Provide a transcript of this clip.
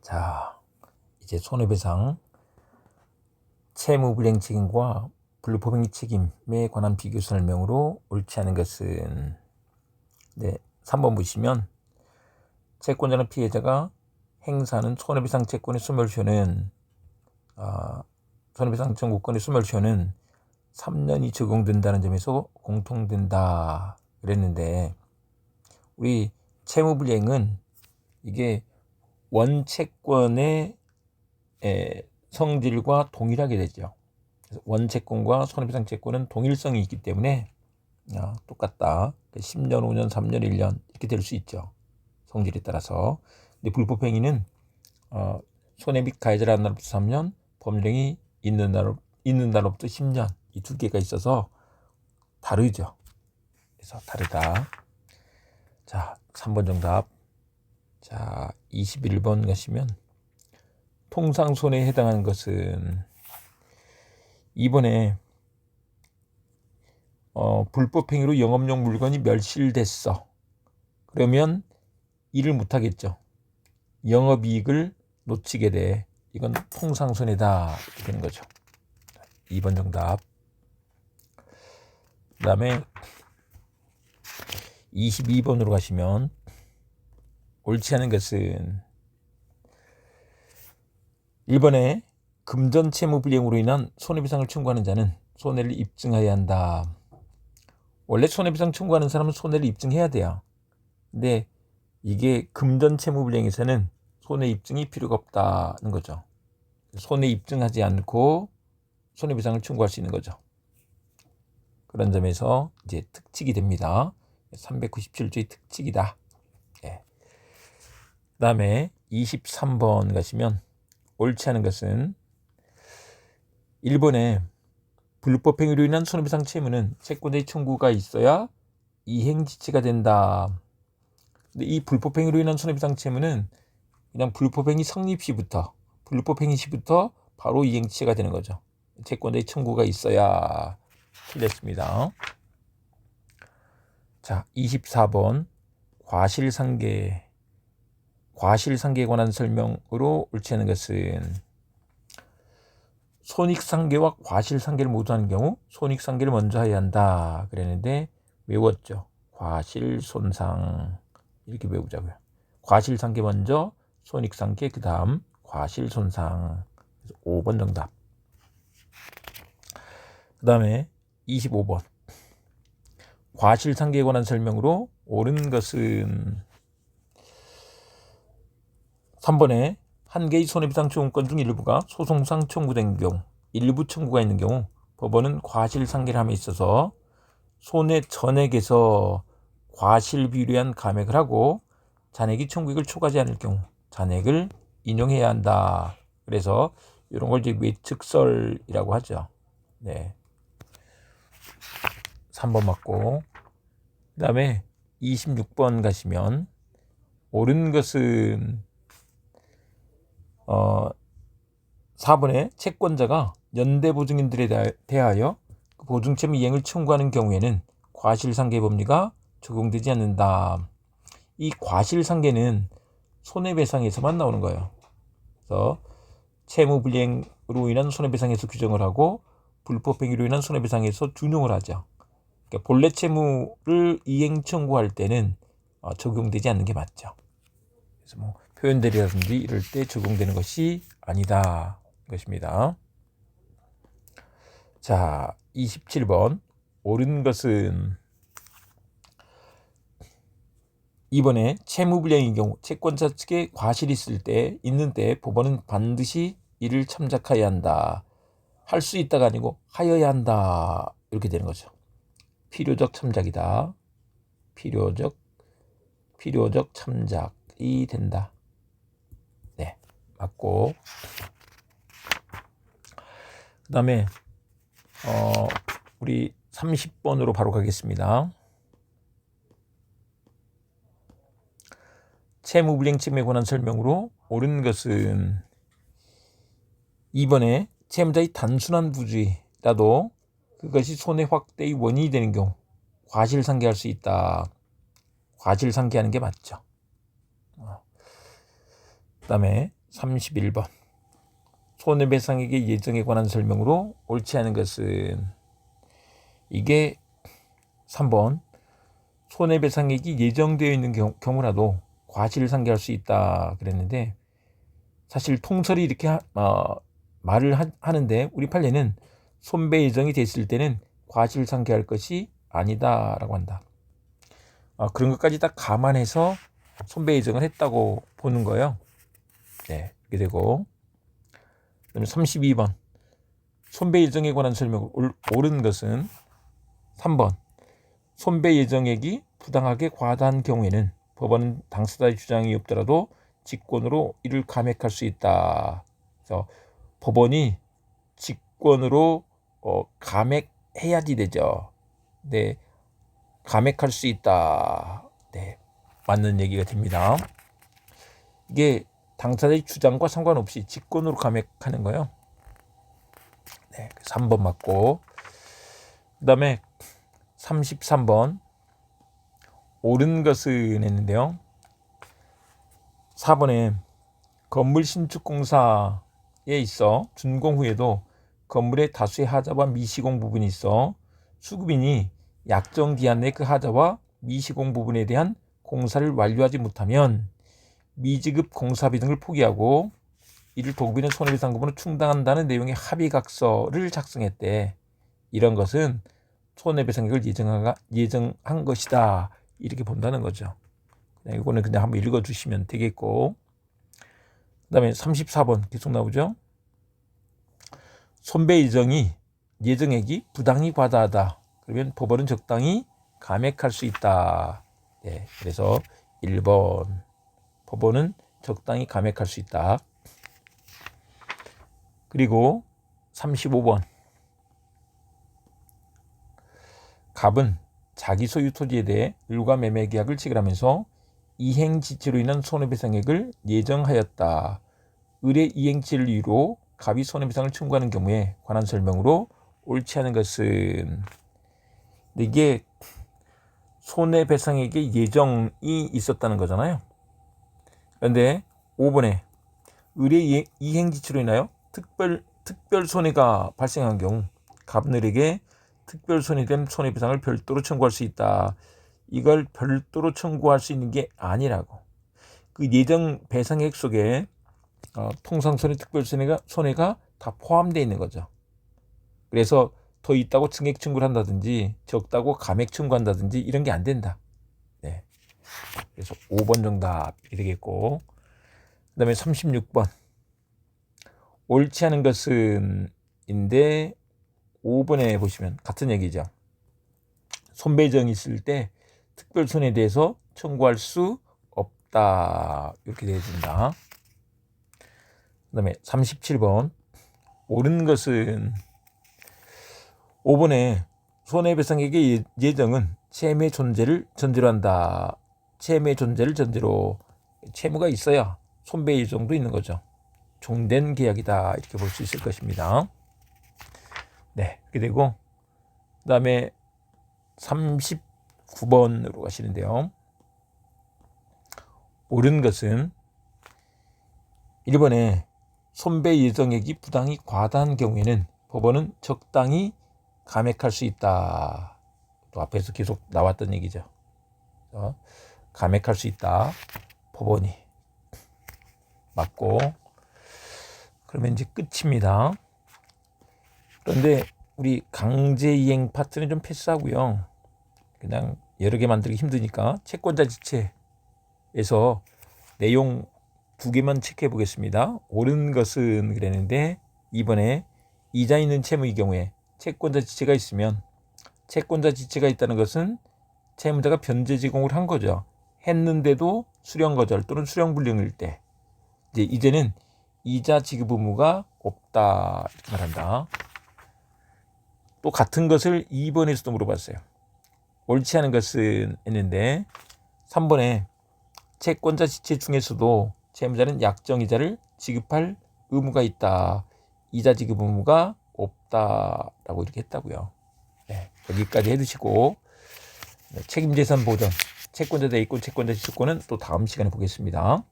자, 이제 손해배상 채무불이행 책임과 불법행위 책임에 관한 비교 설명으로 옳지 않은 것은 3번 보시면 채권자나 피해자가 행사하는 손해배상 채권의 소멸시효는 손해배상 청구권의 소멸시효는 3년이 적용된다는 점에서 공통된다 그랬는데, 우리 채무불이행은 이게 원채권의 성질과 동일하게 되죠. 그래서 원채권과 손해배상 채권은 동일성이 있기 때문에 똑같다. 10년, 5년, 3년, 1년 이렇게 될 수 있죠. 성질에 따라서. 근데 불법행위는 손해 및 가해자라는 날부터 3년, 법령이 있는 날로부터 10년, 이 두 개가 있어서 다르죠. 그래서 다르다. 자, 3번 정답. 자, 21번 가시면 통상 손해에 해당하는 것은 이번에 불법행위로 영업용 물건이 멸실됐어. 그러면 일을 못하겠죠. 영업이익을 놓치게 돼. 이건 통상 손해다 이렇게 되는 거죠. 2번 정답. 그 다음에 22번으로 가시면 옳지 않은 것은 1번에 금전 채무 불이행으로 인한 손해배상을 청구하는 자는 손해를 입증해야 한다. 원래 손해배상 청구하는 사람은 손해를 입증해야 돼요. 근데 이게 금전 채무 불이행에서는 손해 입증이 필요가 없다는 거죠. 손해 입증하지 않고 손해배상을 청구할 수 있는 거죠. 그런 점에서 이제 특칙이 됩니다. 397조의 특칙이다. 그 다음에 23번 가시면 옳지 않은 것은 1번에 불법행위로 인한 손해배상 채무는 채권자의 청구가 있어야 이행지체가 된다. 근데 이 불법행위로 인한 손해배상 채무는 그냥 불법행위 성립 시부터, 불법행위 시부터 바로 이행지체가 되는 거죠. 채권자의 청구가 있어야. 틀렸습니다. 자, 24번 과실상계에 관한 설명으로 옳지 않은 것은 손익상계와 과실상계를 모두 하는 경우 손익상계를 먼저 해야 한다 그랬는데 외웠죠. 과실손상 이렇게 외우자고요. 과실상계 먼저, 손익상계 그 다음 과실손상. 5번 정답. 그 다음에 25번 과실상계에 관한 설명으로 옳은 것은 3번에 한 개의 손해배상 청구권 중 일부가 소송상 청구된 경우, 일부 청구가 있는 경우 법원은 과실상계를 함에 있어서 손해 전액에서 과실비율에 감액을 하고 잔액이 청구액을 초과하지 않을 경우 잔액을 인용해야 한다. 그래서 이런 걸 이제 외측설이라고 하죠. 3번 맞고, 그 다음에 26번 가시면 옳은 것은 4번에 채권자가 연대보증인들에 대하여 보증채무 이행을 청구하는 경우에는 과실상계 법리가 적용되지 않는다. 이 과실상계는 손해배상에서만 나오는 거예요. 그래서 채무불이행으로 인한 손해배상에서 규정을 하고 불법행위로 인한 손해배상에서 준용을 하죠. 그러니까 본래 채무를 이행 청구할 때는 적용되지 않는 게 맞죠. 그래서 표현들이라든지 이럴 때 적용되는 것이 아니다 것입니다. 자, 27번 옳은 것은 이번에 채무불이행의 경우 채권자 측에 과실이 있는 때 법원은 반드시 이를 참작하여야 한다. 할 수 있다가 아니고 하여야 한다. 이렇게 되는 거죠. 필요적 참작이다. 필요적 참작이 된다. 맞고, 그 다음에 우리 30번으로 바로 가겠습니다. 채무불이행 책임에 관한 설명으로 옳은 것은 이번에 채무자의 단순한 부주의라도 그것이 손해 확대의 원인이 되는 경우 과실상계할 수 있다. 과실상계하는 게 맞죠. 그 다음에 31번. 손해배상액의 예정에 관한 설명으로 옳지 않은 것은, 이게 3번. 손해배상액이 예정되어 있는 경우라도 과실상계할 수 있다 그랬는데, 사실 통설이 이렇게 말을 하는데 우리 판례는 손배 예정이 됐을 때는 과실상계할 것이 아니다라고 한다. 그런 것까지 다 감안해서 손배 예정을 했다고 보는 거예요. 네, 이렇게 되고, 그다음에 32번. 손배 예정에 관한 설명을 옳은 것은 3번. 손배 예정액이 부당하게 과다한 경우에는 법원은 당사자의 주장이 없더라도 직권으로 이를 감액할 수 있다. 그래서 법원이 직권으로 감액해야지 되죠. 네, 감액할 수 있다. 네, 맞는 얘기가 됩니다. 이게 당사자의 주장과 상관없이 직권으로 감액하는 거예요. 네, 3번 맞고, 그 다음에 33번. 옳은 것은 했는데요. 4번에 건물 신축 공사에 있어 준공 후에도 건물의 다수의 하자와 미시공 부분이 있어 수급인이 약정 기한 내 그 하자와 미시공 부분에 대한 공사를 완료하지 못하면 미지급 공사비 등을 포기하고 이를 도급인은 손해배상 부분을 충당한다는 내용의 합의각서를 작성했대. 이런 것은 손해배상액을 예정한 것이다. 이렇게 본다는 거죠. 이거는 그냥 한번 읽어주시면 되겠고, 그 다음에 34번 계속 나오죠. 손배 예정액이 부당히 과다하다. 그러면 법원은 적당히 감액할 수 있다. 네, 그래서 1번. 법원은 적당히 감액할 수 있다. 그리고 35번. 갑은 자기 소유 토지에 대해 을과 매매 계약을 체결하면서 이행지체로 인한 손해배상액을 예정하였다. 을의 이행지체를 이유로 갑이 손해배상을 청구하는 경우에 관한 설명으로 옳지 않은 것은, 이게 손해배상액의 예정이 있었다는 거잖아요. 그런데 5번에 을의 이행지체로 인하여 특별 손해가 발생한 경우 갑은 을에게 특별 손해된 손해배상을 별도로 청구할 수 있다. 이걸 별도로 청구할 수 있는 게 아니라고. 그 예정 배상액 속에 통상손해, 특별손해가 다 포함되어 있는 거죠. 그래서 더 있다고 증액 청구를 한다든지 적다고 감액 청구한다든지 이런 게 안 된다. 네. 그래서 5번 정답이 되겠고, 그 다음에 36번. 옳지 않은 것은 인데 5번에 보시면 같은 얘기죠. 손배정이 있을 때 특별손해에 대해서 청구할 수 없다. 이렇게 되어진다. 그 다음에 37번. 옳은 것은 5번에 손해배상액의 예정은 채무의 존재를 전제로 한다. 채무의 존재를 전제로, 채무가 있어야 손배 예정도 있는 거죠. 종된 계약이다. 이렇게 볼 수 있을 것입니다. 네, 이렇게 되고, 그 다음에 39번으로 가시는데요. 옳은 것은 1번에 손배 예정액이 부당히 과다한 경우에는 법원은 적당히 감액할 수 있다. 또 앞에서 계속 나왔던 얘기죠. 감액할 수 있다. 법원이 맞고, 그러면 이제 끝입니다. 그런데 우리 강제이행 파트는 좀 패스하고요. 그냥 여러 개 만들기 힘드니까 채권자 지체에서 내용 2개만 체크해 보겠습니다. 옳은 것은 그랬는데, 이번에 이자 있는 채무의 경우에 채권자 지체가 있으면, 채권자 지체가 있다는 것은 채무자가 변제 제공을 한 거죠. 했는데도 수령 거절 또는 수령 불능일 때 이제는 이자 지급 의무가 없다. 이렇게 말한다. 또 같은 것을 2번에서도 물어봤어요. 옳지 않은 것은 했는데 3번에 채권자 지체 중에서도 채무자는 약정이자를 지급할 의무가 있다. 이자 지급 의무가 없다라고 이렇게 했다고요. 네, 여기까지 해두시고, 책임재산 보전, 채권자 대입권, 채권자 지주권은 또 다음 시간에 보겠습니다.